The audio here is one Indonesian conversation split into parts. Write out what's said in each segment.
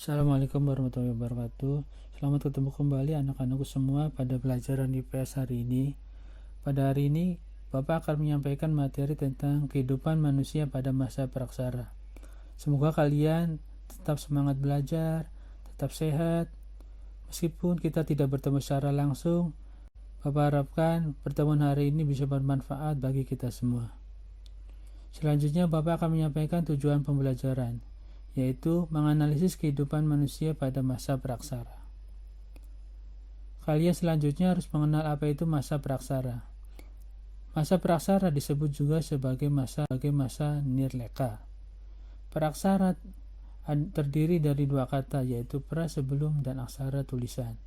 Assalamualaikum warahmatullahi wabarakatuh. Selamat ketemu kembali anak-anakku semua pada pelajaran IPS hari ini. Pada hari ini, Bapak akan menyampaikan materi tentang kehidupan manusia pada masa praksara. Semoga kalian tetap semangat belajar, tetap sehat. Meskipun kita tidak bertemu secara langsung, Bapak harapkan pertemuan hari ini bisa bermanfaat bagi kita semua. Selanjutnya, Bapak akan menyampaikan tujuan pembelajaran, yaitu menganalisis kehidupan manusia pada masa praksara. Kalian selanjutnya harus mengenal apa itu masa praksara. Masa praksara disebut juga sebagai masa nirleka. Praksara terdiri dari dua kata, yaitu pra sebelum dan aksara tulisan.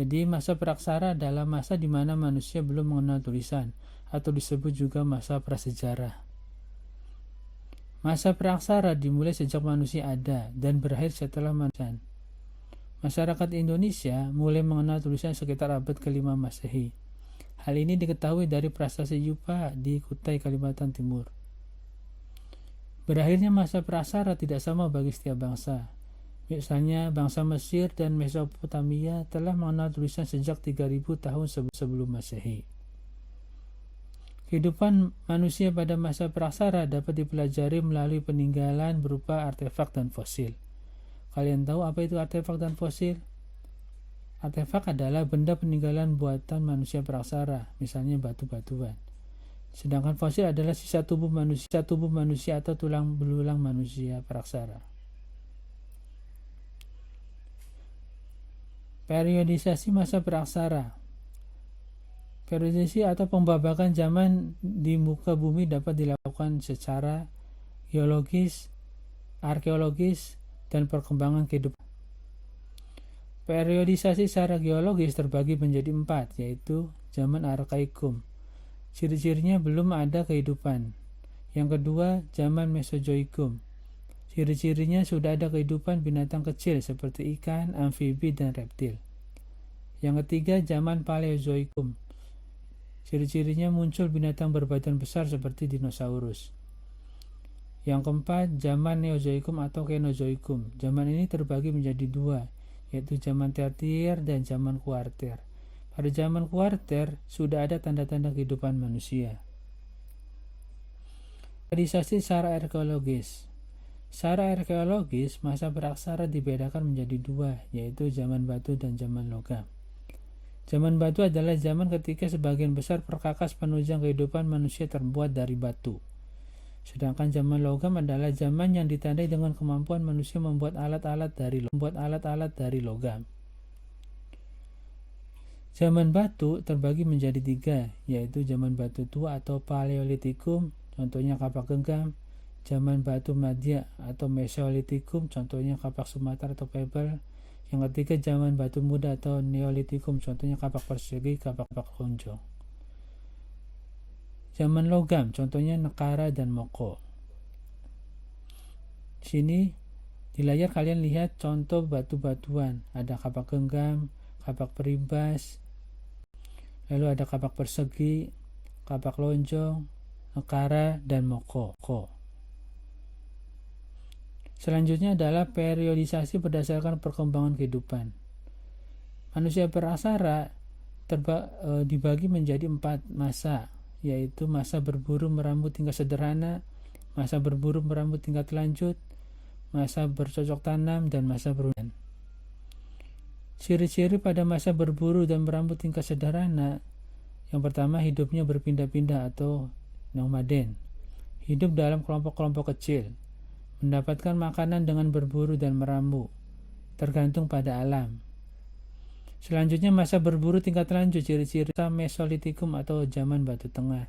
Jadi masa praksara adalah masa di mana manusia belum mengenal tulisan, atau disebut juga masa prasejarah. Masa praksara dimulai sejak manusia ada dan berakhir setelah manusia. Masyarakat Indonesia mulai mengenal tulisan sekitar abad ke-5 Masehi. Hal ini diketahui dari prasasti Yupa di Kutai, Kalimantan Timur. Berakhirnya masa praksara tidak sama bagi setiap bangsa. Misalnya, bangsa Mesir dan Mesopotamia telah mengenal tulisan sejak 3000 tahun sebelum Masehi. Kehidupan manusia pada masa praksara dapat dipelajari melalui peninggalan berupa artefak dan fosil. Kalian tahu apa itu artefak dan fosil? Artefak adalah benda peninggalan buatan manusia praksara, misalnya batu-batuan. Sedangkan fosil adalah sisa tubuh manusia atau tulang belulang manusia praksara. Periodisasi masa praksara. Periodisasi atau pembabakan zaman di muka bumi dapat dilakukan secara geologis, arkeologis, dan perkembangan kehidupan. Periodisasi secara geologis terbagi menjadi 4, yaitu zaman Arkaikum. Ciri-cirinya belum ada kehidupan. Yang kedua, zaman Mesozoikum. Ciri-cirinya sudah ada kehidupan binatang kecil seperti ikan, amfibi, dan reptil. Yang ketiga, zaman Paleozoikum. Ciri-cirinya muncul binatang berbadan besar seperti dinosaurus. Yang keempat, zaman Neozoikum atau Kenozoikum. Zaman ini terbagi menjadi 2, yaitu zaman tertier dan zaman kuarter. Pada zaman kuarter sudah ada tanda-tanda kehidupan manusia. Periodisasi secara arkeologis. Secara arkeologis, masa praksara dibedakan menjadi 2, yaitu zaman batu dan zaman logam. Zaman batu adalah zaman ketika sebagian besar perkakas penunjang kehidupan manusia terbuat dari batu. Sedangkan zaman logam adalah zaman yang ditandai dengan kemampuan manusia membuat alat-alat dari logam. Zaman batu terbagi menjadi 3, yaitu zaman batu tua atau Paleolitikum, contohnya kapak genggam, zaman batu madya atau Mesolitikum, contohnya kapak Sumatera atau pebble. Yang ketiga, zaman batu muda atau Neolitikum, contohnya kapak persegi, kapak lonjong. Zaman logam, contohnya Nekara dan Moko. Di sini di layar kalian lihat contoh batu-batuan. Ada kapak genggam, kapak perimbas, lalu ada kapak persegi, kapak lonjong, Nekara, dan Moko. Selanjutnya adalah periodisasi berdasarkan perkembangan kehidupan. Manusia praksara dibagi menjadi 4 masa, yaitu masa berburu merambut tingkat sederhana, masa berburu merambut tingkat lanjut, masa bercocok tanam, dan masa perundaan. Ciri-ciri pada masa berburu dan merambut tingkat sederhana, yang pertama hidupnya berpindah-pindah atau nomaden, hidup dalam kelompok-kelompok kecil, mendapatkan makanan dengan berburu dan meramu, tergantung pada alam. Selanjutnya masa berburu tingkat lanjut, ciri-ciri Mesolitikum atau zaman batu tengah.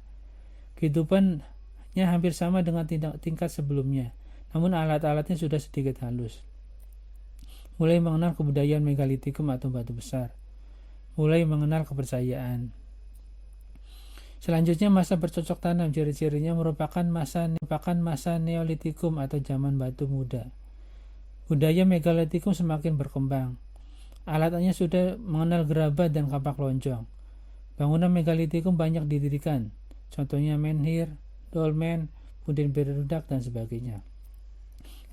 Kehidupannya hampir sama dengan tingkat sebelumnya, namun alat-alatnya sudah sedikit halus. Mulai mengenal kebudayaan Megalitikum atau batu besar. Mulai mengenal kepercayaan. Selanjutnya masa bercocok tanam, ciri-cirinya merupakan masa Neolitikum atau zaman batu muda. Budaya Megalitikum semakin berkembang. Alatnya sudah mengenal gerabah dan kapak lonjong. Bangunan Megalitikum banyak didirikan, contohnya menhir, dolmen, punden berudak, dan sebagainya.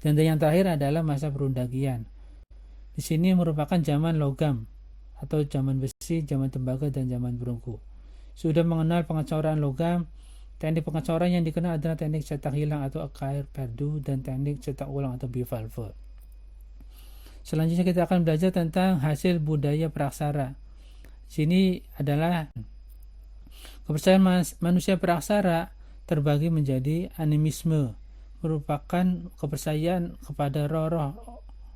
Dan yang terakhir adalah masa perundagian. Di sini merupakan zaman logam atau zaman besi, zaman tembaga, dan zaman perunggu. Sudah mengenal pengecoran logam, teknik pengecoran yang dikenal adalah teknik cetak hilang atau Acair Perdue dan teknik cetak ulang atau bivalve. Selanjutnya kita akan belajar tentang hasil budaya praksara. Sini adalah kepercayaan manusia praksara terbagi menjadi animisme, merupakan kepercayaan kepada roh-roh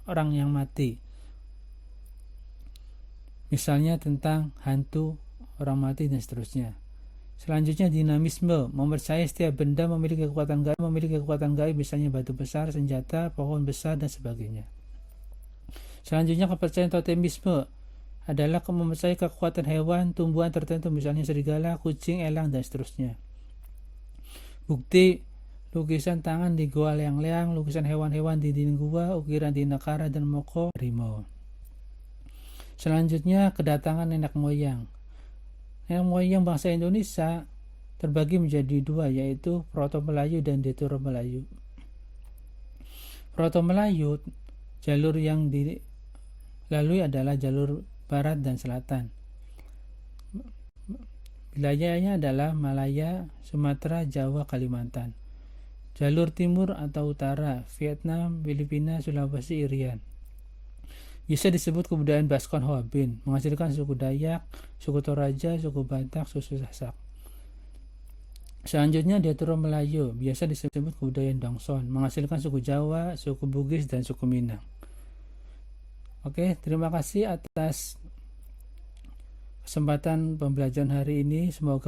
orang yang mati. Misalnya tentang hantu, orang mati, dan seterusnya. Selanjutnya dinamisme, mempercayai setiap benda memiliki kekuatan gaib, misalnya batu besar, senjata, pohon besar, dan sebagainya. Selanjutnya kepercayaan totemisme adalah mempercayai kekuatan hewan, tumbuhan tertentu, misalnya serigala, kucing, elang, dan seterusnya. Bukti lukisan tangan di Goa Leang-Leang, lukisan hewan-hewan di dinding gua, ukiran di Nakara dan Moko Rimau. Selanjutnya kedatangan nenek moyang. Nenek moyang bangsa Indonesia terbagi menjadi dua, yaitu Proto Melayu dan Deturo Melayu. Proto Melayu, jalur yang dilalui adalah jalur barat dan selatan. Wilayahnya adalah Malaya, Sumatera, Jawa, Kalimantan. Jalur timur atau utara, Vietnam, Filipina, Sulawesi, Irian. Bisa disebut kebudayaan Baskon Hoabin, menghasilkan suku Dayak, suku Toraja, suku Batak, suku Sasak. Selanjutnya Deturo Melayu, biasa disebut kebudayaan Dongson, menghasilkan suku Jawa, suku Bugis, dan suku Minang. Oke, terima kasih atas kesempatan pembelajaran hari ini. Semoga